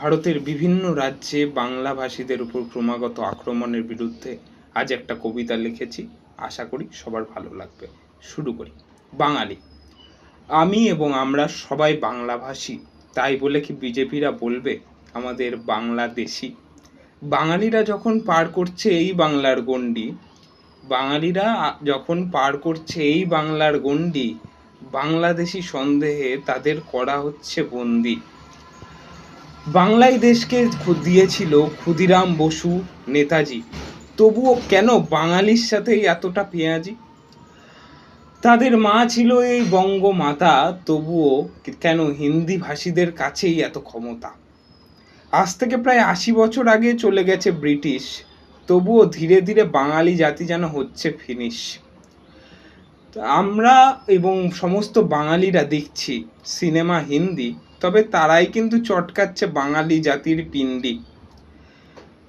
ভারতের বিভিন্ন রাজ্যে বাংলাভাষীদের উপর ক্রমাগত আক্রমণের বিরুদ্ধে আজ একটা কবিতা লিখেছি। আশা করি সবার ভালো লাগবে। শুরু করি। বাঙালি। আমি এবং আমরা সবাই বাংলাভাষী, তাই বলে কি বিজেপিরা বলবে আমাদের বাংলাদেশি? বাঙালিরা যখন পার করছে এই বাংলার গণ্ডি, বাংলাদেশি সন্দেহে তাদের করা হচ্ছে বন্দি। বাংলায় দেশকে দিয়েছিল ক্ষুদিরাম বসু, নেতাজি, তবুও কেন বাঙালির সাথে এতটা পেঁয়াজি? তাদের মা ছিল এই বঙ্গমাতা, তবুও কেন হিন্দি ভাষীদের কাছেই এত ক্ষমতা? আজ থেকে প্রায় ৮০ বছর আগে চলে গেছে ব্রিটিশ, তবুও ধীরে ধীরে বাঙালি জাতি যেন হচ্ছে ফিনিশ। আমরা এবং সমস্ত বাঙালিরা দেখছি সিনেমা হিন্দি, তবে তারাই কিন্তু চটকাচ্ছে বাঙালি জাতির পিণ্ডি।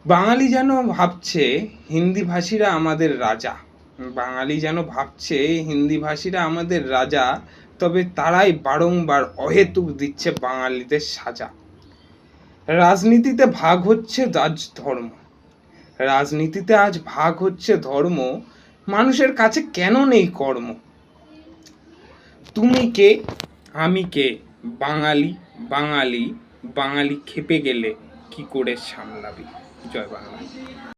বাঙালি যেন ভাবছে হিন্দি ভাষীরা আমাদের রাজা, তবে তারাই বারংবার অহেতুক দিচ্ছে বাঙালিদের সাজা। রাজনীতিতে আজ ভাগ হচ্ছে ধর্ম, মানুষের কাছে কেন নেই কর্ম? তুমি কে, আমি কে, বাঙালি বাঙালি বাঙালি খেপে গেলে কি করে সামলাবি? জয় বাংলা।